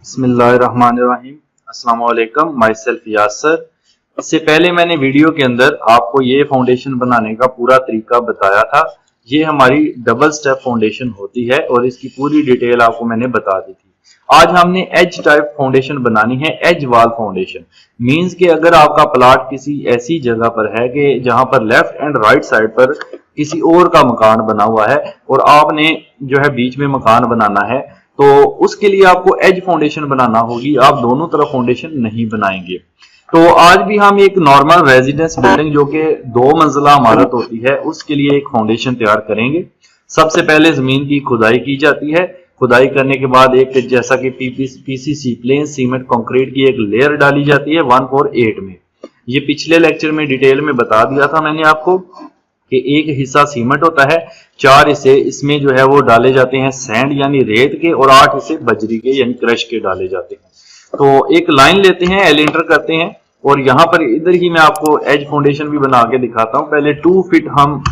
बिस्मिल्लाहिर्रहमानिर्रहीम। अस्सलाम वालेकुम, माई सेल्फ यासर। इससे पहले मैंने वीडियो के अंदर आपको ये फाउंडेशन बनाने का पूरा तरीका बताया था। ये हमारी डबल स्टेप फाउंडेशन होती है और इसकी पूरी डिटेल आपको मैंने बता दी थी। आज हमने एज टाइप फाउंडेशन बनानी है, एज वॉल फाउंडेशन। मींस कि अगर आपका प्लाट किसी ऐसी जगह पर है कि जहां पर लेफ्ट एंड राइट साइड पर किसी और का मकान बना हुआ है और आपने जो है बीच में मकान बनाना है, तो उसके लिए आपको एज फाउंडेशन बनाना होगी। आप दोनों तरफ फाउंडेशन नहीं बनाएंगे। तो आज भी हम एक नॉर्मल रेजिडेंस बिल्डिंग जो कि 2 मंजिला इमारत होती है उसके लिए एक फाउंडेशन तैयार करेंगे। सबसे पहले जमीन की खुदाई की जाती है। खुदाई करने के बाद एक जैसा कि पीसीसी प्लेन सीमेंट कंक्रीट की एक लेयर डाली जाती है 148 में। ये पिछले लेक्चर में डिटेल में बता दिया था मैंने आपको कि एक हिस्सा सीमेंट होता है, 4 हिस्से इसमें जो है वो डाले जाते हैं सैंड यानी रेत के, और 8 हिस्से बजरी के यानी क्रश के डाले जाते हैं। तो एक लाइन लेते हैं, एल इंटर करते हैं, और यहाँ पर इधर ही मैं आपको एज फाउंडेशन भी बना के दिखाता हूँ। पहले 2 फीट हम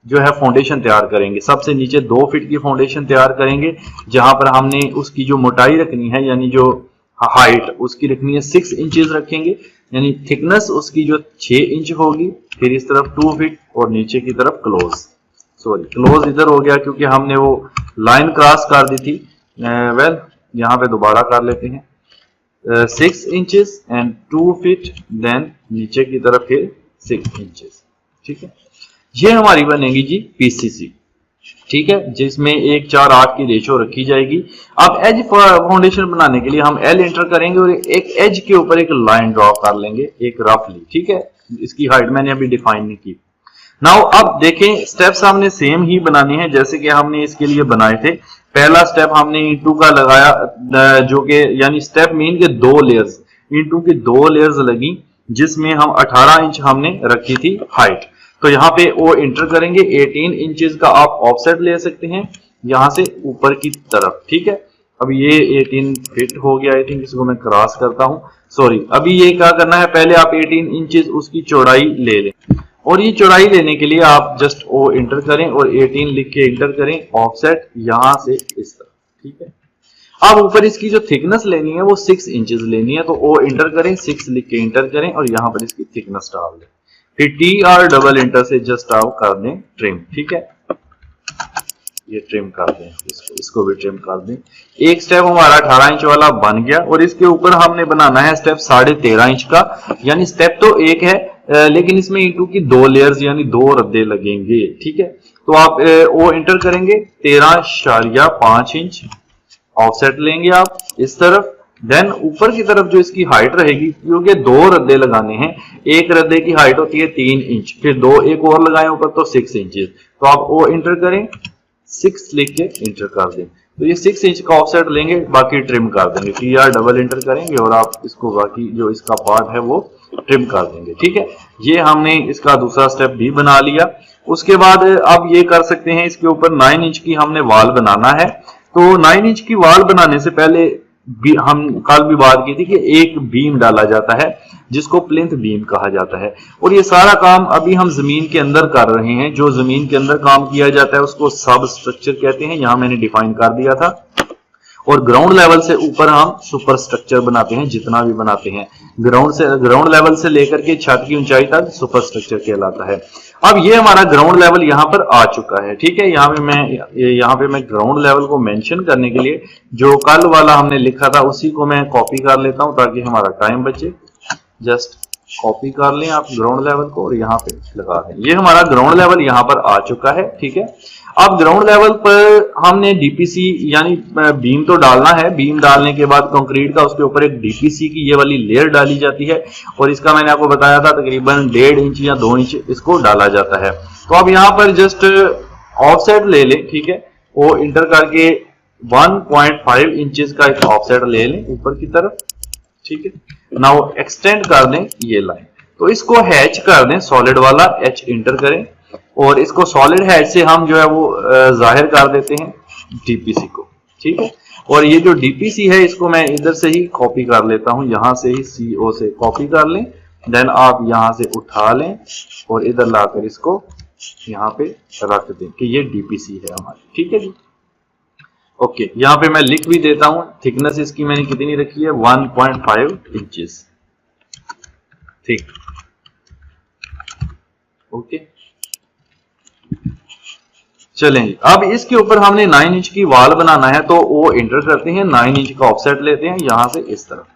जो है फाउंडेशन तैयार करेंगे। सबसे नीचे 2 फीट की फाउंडेशन तैयार करेंगे, जहां पर हमने उसकी जो मोटाई रखनी है यानी जो हाइट उसकी रखनी है 6 इंचेस रखेंगे, यानी थिकनेस उसकी जो 6 इंच होगी। फिर इस तरफ 2 फीट और नीचे की तरफ क्लोज इधर हो गया क्योंकि हमने वो लाइन क्रॉस कर दी थी। यहाँ पे दोबारा कर लेते हैं 6 इंचेस एंड 2 फीट, देन नीचे की तरफ फिर 6 इंचेस। ठीक है, ये हमारी बनेगी जी पीसीसी। ठीक है, जिसमें 1:4:8 की रेशो रखी जाएगी। अब एज फाउंडेशन बनाने के लिए हम एल एंटर करेंगे और एक एज के ऊपर एक लाइन ड्रॉ कर लेंगे, एक रफली। ठीक है, इसकी हाइट मैंने अभी डिफाइन नहीं की। नाउ अब देखें, स्टेप्स हमने सेम ही बनाने हैं जैसे कि हमने इसके लिए बनाए थे। पहला स्टेप हमने इंटू का लगाया, जो कि यानी स्टेप मीन के 2 लेयर्स, इंटू की 2 लेयर्स लगी, जिसमें हम 18 इंच हमने रखी थी हाइट। तो यहाँ पे वो इंटर करेंगे। 18 इंचेस का आप ऑफसेट ले सकते हैं यहां से ऊपर की तरफ। ठीक है, अब ये 18 फिट हो गया। आई थिंक इसको मैं क्रॉस करता हूं, सॉरी। अभी ये क्या करना है, पहले आप 18 इंचेस उसकी चौड़ाई ले लें, और ये चौड़ाई लेने के लिए आप जस्ट ओ इंटर करें और 18 लिख के इंटर करें, ऑफसेट यहां से इस तरफ। ठीक है, अब ऊपर इसकी जो थिकनेस लेनी है वो 6 इंचेस लेनी है, तो ओ इंटर करें, 6 लिख के इंटर करें और यहां पर इसकी थिकनेस डाल दें। फिर टी और डबल इंटर से जस्ट आप कर दें ट्रिम। ठीक है, ये ट्रिम कर दें, इसको भी ट्रिम कर दें। एक स्टेप हमारा 18 इंच वाला बन गया, और इसके ऊपर हमने बनाना है स्टेप 13.5 इंच का। यानी स्टेप तो एक है, लेकिन इसमें इंटू की 2 लेयर्स यानी 2 रद्दे लगेंगे। ठीक है, तो आप वो इंटर करेंगे 13.5 इंच, ऑफसेट लेंगे आप इस तरफ। देन ऊपर की तरफ जो इसकी हाइट रहेगी, क्योंकि 2 रद्दे लगाने हैं, एक रद्दे की हाइट होती है 3 इंच, फिर 2 एक और लगाएं ऊपर तो 6 इंचेस। तो आप वो इंटर करें, 6 लिख के इंटर कर दें। तो ये 6 इंच का ऑफसेट लेंगे, बाकी ट्रिम कर देंगे। टीआर डबल इंटर करेंगे और आप इसको बाकी जो इसका पार्ट है वो ट्रिम कर देंगे। ठीक है, ये हमने इसका दूसरा स्टेप भी बना लिया। उसके बाद अब ये कर सकते हैं, इसके ऊपर 9 इंच की हमने वॉल बनाना है। तो 9 इंच की वॉल बनाने से पहले हम कल भी बात की थी कि एक बीम डाला जाता है जिसको प्लिंथ बीम कहा जाता है, और ये सारा काम अभी हम जमीन के अंदर कर रहे हैं। जो जमीन के अंदर काम किया जाता है उसको सब स्ट्रक्चर कहते हैं, यहां मैंने डिफाइन कर दिया था। और ग्राउंड लेवल से ऊपर हम सुपर स्ट्रक्चर बनाते हैं, जितना भी बनाते हैं ग्राउंड लेवल से लेकर के छत की ऊंचाई तक सुपर स्ट्रक्चर कहलाता है। अब ये हमारा ग्राउंड लेवल यहाँ पर आ चुका है। ठीक है, यहाँ पे मैं ग्राउंड लेवल को मेंशन करने के लिए जो कल वाला हमने लिखा था उसी को मैं कॉपी कर लेता हूं ताकि हमारा टाइम बचे। जस्ट कॉपी कर लें आप ग्राउंड लेवल को और यहाँ पे लगा दें। ये हमारा ग्राउंड लेवल यहाँ पर आ चुका है। ठीक है, अब ग्राउंड लेवल पर हमने डीपीसी यानी बीम तो डालना है। बीम डालने के बाद कंक्रीट का उसके ऊपर एक डीपीसी की ये वाली लेयर डाली जाती है, और इसका मैंने आपको बताया था तकरीबन 1.5 इंच या 2 इंच इसको डाला जाता है। तो अब यहाँ पर जस्ट ऑफसेट ले लें। ठीक है, वो इंटर करके 1.5 इंचेस का एक ऑफसेट ले लें ऊपर की तरफ। ठीक है, नाउ एक्सटेंड कर दें ये लाइन, तो इसको हैच कर दें, सॉलिड वाला एच इंटर करें, और इसको सॉलिड हैच से हम जो है वो जाहिर कर देते हैं डीपीसी को। ठीक है, और ये जो डीपीसी है इसको मैं इधर से ही कॉपी कर लेता हूं, यहां से ही सीओ से कॉपी कर लें। देन आप यहां से उठा लें और इधर लाकर इसको यहां पे रख दें कि ये डीपीसी है हमारी। ठीक है जी, ओके, यहाँ पे मैं लिख भी देता हूं, थिकनेस इसकी मैंने कितनी रखी है 1.5 इंचेस। ठीक, ओके चलें। अब इसके ऊपर हमने 9 इंच की वॉल बनाना है, तो वो इंटर करते हैं, 9 इंच का ऑफसेट लेते हैं यहां से इस तरफ।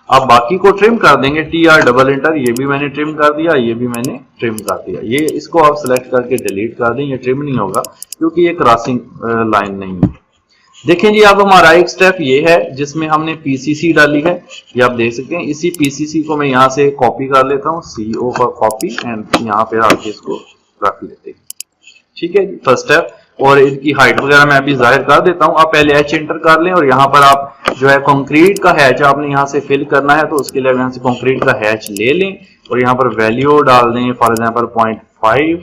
अब बाकी को ट्रिम कर देंगे, TR डबल इंटर, ये भी मैंने ट्रिम कर दिया, ये भी मैंने ट्रिम कर दिया। ये इसको आप सिलेक्ट करके डिलीट कर दें, ये ट्रिम नहीं होगा क्योंकि ये क्रॉसिंग लाइन नहीं है। देखें जी, अब हमारा एक स्टेप ये है जिसमें हमने PCC डाली है, ये आप देख सकते हैं। इसी PCC को मैं यहाँ से कॉपी कर लेता हूँ, CO का कॉपी, एंड यहाँ पे आके इसको रख लेते हैं। ठीक है जी, फर्स्ट स्टेप। और इनकी हाइट वगैरह मैं अभी जाहिर कर देता हूँ। आप पहले H एंटर कर लें, और यहाँ पर आप जो है कंक्रीट का हैच आपने यहाँ से फिल करना है, तो उसके लिए यहाँ से कंक्रीट का हैच ले लें और यहाँ पर वैल्यू डाल दें, फॉर एग्जांपल 0.5,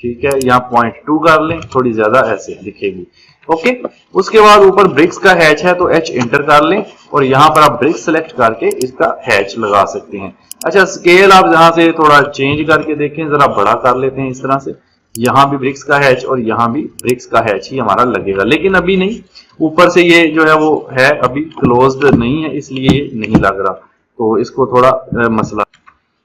ठीक है, यहाँ 0.2 कर लें, थोड़ी ज्यादा ऐसे दिखेगी। ओके, उसके बाद ऊपर ब्रिक्स का हैच है, तो H एंटर कर लें और यहाँ पर आप ब्रिक्स सेलेक्ट करके इसका हैच लगा सकते हैं। अच्छा, स्केल आप यहाँ से थोड़ा चेंज करके देखें, जरा बड़ा कर लेते हैं इस तरह से। यहाँ भी ब्रिक्स का हैच और यहाँ भी ब्रिक्स का हैच ही हमारा लगेगा, लेकिन अभी नहीं, ऊपर से ये जो है वो है अभी क्लोज्ड नहीं है, इसलिए ये नहीं लग रहा, तो इसको थोड़ा मसला।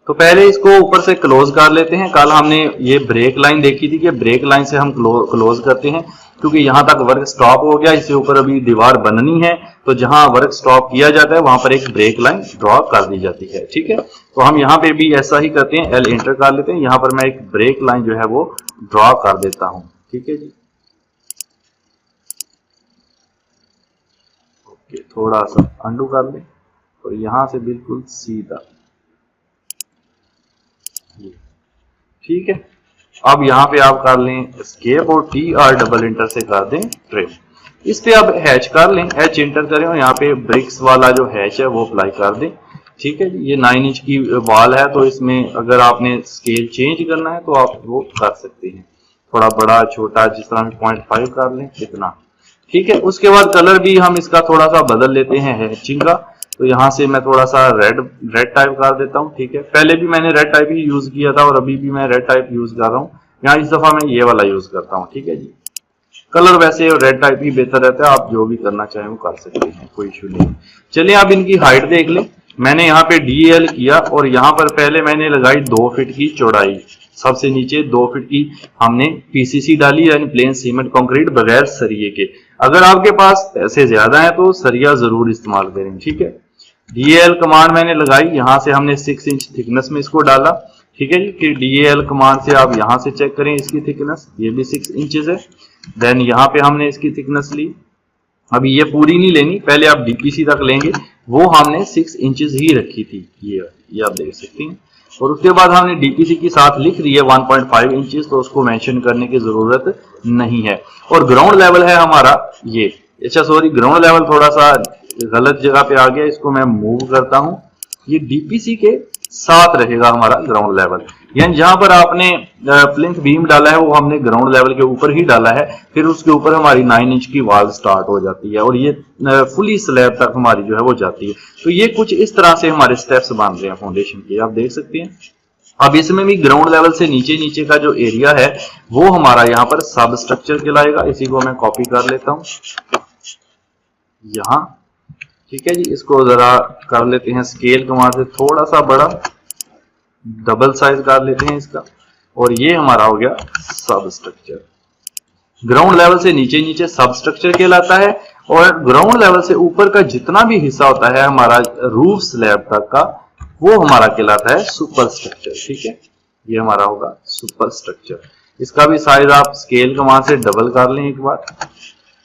तो पहले इसको ऊपर से क्लोज कर लेते हैं। कल हमने ये ब्रेक लाइन देखी थी कि ब्रेक लाइन से हम क्लोज करते हैं, क्योंकि यहाँ तक वर्क स्टॉप हो गया, इसके ऊपर अभी दीवार बननी है, तो जहां वर्क स्टॉप किया जाता है वहां पर एक ब्रेक लाइन ड्रॉ कर दी जाती है। ठीक है, तो हम यहाँ पे भी ऐसा ही करते हैं, L एंटर कर लेते हैं, यहाँ पर मैं एक ब्रेक लाइन जो है वो ड्रॉ कर देता हूं। ठीक है जी, ओके, थोड़ा सा अंडू कर लें और यहां से बिल्कुल सीधा, ठीक है। अब यहाँ पे आप कर लें एस्केप और TR डबल इंटर से कर दें ट्रिम। इस पे अब हैच कर लें, H इंटर करें और यहाँ पे ब्रिक्स वाला जो हैच है वो अप्लाई कर दें। ठीक है जी, ये 9 इंच की वॉल है, तो इसमें अगर आपने स्केल चेंज करना है तो आप वो कर सकते हैं, थोड़ा बड़ा छोटा जिस तरह 0.5 कर लें, इतना। ठीक है, उसके बाद कलर भी हम इसका थोड़ा सा बदल लेते हैं हैचिंग का, तो यहाँ से मैं थोड़ा सा रेड टाइप कर देता हूँ। ठीक है, पहले भी मैंने रेड टाइप ही यूज किया था और अभी भी मैं रेड टाइप यूज कर रहा हूँ, यहाँ इस दफा मैं ये वाला यूज करता हूँ। ठीक है जी, कलर वैसे रेड टाइप ही बेहतर रहता है, आप जो भी करना चाहें वो कर सकते हैं, कोई इशू नहीं। चलिए आप इनकी हाइट देख लें। मैंने यहाँ पे DL किया और यहाँ पर पहले मैंने लगाई 2 फीट की चौड़ाई, सबसे नीचे 2 फीट की हमने PCC डाली, यानी प्लेन सीमेंट कंक्रीट बगैर सरिये के। अगर आपके पास पैसे ज्यादा है तो सरिया जरूर इस्तेमाल करें। ठीक है, DL कमांड मैंने लगाई, यहाँ से हमने 6 इंच थिकनेस में इसको डाला। ठीक है जी, कि DL कमांड से आप यहाँ से चेक करें इसकी थिकनेस, ये भी 6 इंचेस है। देन यहाँ पे हमने इसकी थिकनेस ली, अभी ये पूरी नहीं लेनी, पहले आप DPC तक लेंगे, वो हमने 6 इंचेस ही रखी थी, ये आप देख सकते हैं। और उसके बाद हमने DPC के साथ लिख दी है 1.5 इंचेस, तो उसको मेंशन करने की जरूरत नहीं है। और ग्राउंड लेवल है हमारा ये, अच्छा सॉरी, ग्राउंड लेवल थोड़ा सा गलत जगह पे आ गया, इसको मैं मूव करता हूं, ये DPC के साथ रहेगा हमारा ग्राउंड लेवल, यानी जहां पर आपने प्लिंथ बीम डाला है वो हमने ग्राउंड लेवल के ऊपर ही डाला है, फिर उसके ऊपर हमारी 9 इंच की वॉल स्टार्ट हो जाती है और ये फुली स्लैब तक हमारी जो है वो जाती है। तो ये कुछ इस तरह से हमारे स्टेप्स बन रहे हैं फाउंडेशन के, आप देख सकते हैं। अब इसमें भी ग्राउंड लेवल से नीचे का जो एरिया है वो हमारा यहाँ पर सब स्ट्रक्चर कहलाएगा। इसी को मैं कॉपी कर लेता हूँ यहाँ। ठीक है जी, इसको जरा कर लेते हैं स्केल कमांड से थोड़ा सा बड़ा, डबल साइज कर लेते हैं इसका, और ये हमारा हो गया सब स्ट्रक्चर। ग्राउंड लेवल से नीचे सब स्ट्रक्चर कहलाता है, और ग्राउंड लेवल से ऊपर का जितना भी हिस्सा होता है हमारा रूफ स्लैब तक का, वो हमारा कहलाता है सुपर स्ट्रक्चर। ठीक है, ये हमारा होगा सुपर स्ट्रक्चर। इसका भी साइज आप स्केल कमांड से डबल कर लें एक बार।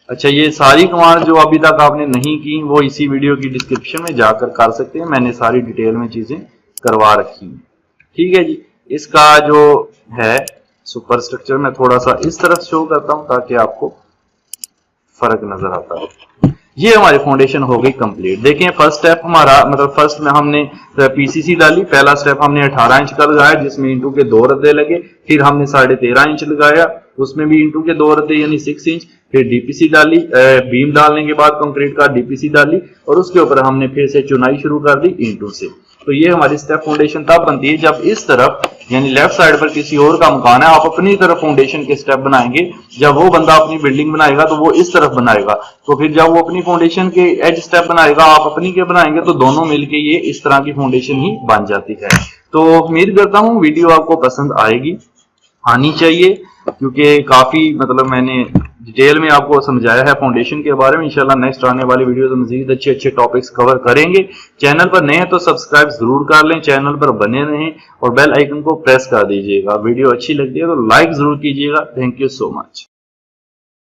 अच्छा, ये सारी कमांड जो अभी तक आपने नहीं की वो इसी वीडियो की डिस्क्रिप्शन में जाकर कर सकते हैं, मैंने सारी डिटेल में चीजें करवा रखी हैं। ठीक है जी, इसका जो है सुपर स्ट्रक्चर मैं थोड़ा सा इस तरफ शो करता हूं ताकि आपको फर्क नजर आता है। ये हमारी फाउंडेशन हो गई कंप्लीट। देखें, फर्स्ट स्टेप हमारा, मतलब फर्स्ट में हमने PCC डाली, पहला स्टेप हमने 18 इंच का लगाया जिसमें इंटू के 2 रद्दे लगे, फिर हमने 13.5 इंच लगाया, उसमें भी इंटू के 2 रते यानी 6 इंच, फिर डीपीसी डाली, बीम डालने के बाद कंक्रीट का डीपीसी डाली और उसके ऊपर हमने फिर से चुनाई शुरू कर दी इंटू से। तो ये हमारी स्टेप फाउंडेशन तब बनती है जब इस तरफ यानी लेफ्ट साइड पर किसी और का मकान है, आप अपनी तरफ फाउंडेशन के स्टेप बनाएंगे, जब वो बंदा अपनी बिल्डिंग बनाएगा तो वो इस तरफ बनाएगा, तो फिर जब वो अपनी फाउंडेशन के एज स्टेप बनाएगा, आप अपनी के बनाएंगे, तो दोनों मिलके ये इस तरह की फाउंडेशन ही बन जाती है। तो उम्मीद करता हूँ वीडियो आपको पसंद आएगी, आनी चाहिए, क्योंकि काफी मतलब मैंने डिटेल में आपको समझाया है फाउंडेशन के बारे में। इंशाल्लाह नेक्स्ट आने वाली वीडियो में मजीद अच्छे अच्छे टॉपिक्स कवर करेंगे। चैनल पर नए हैं तो सब्सक्राइब जरूर कर लें, चैनल पर बने रहें और बेल आइकन को प्रेस कर दीजिएगा। वीडियो अच्छी लगती है तो लाइक जरूर कीजिएगा। Thank you so much.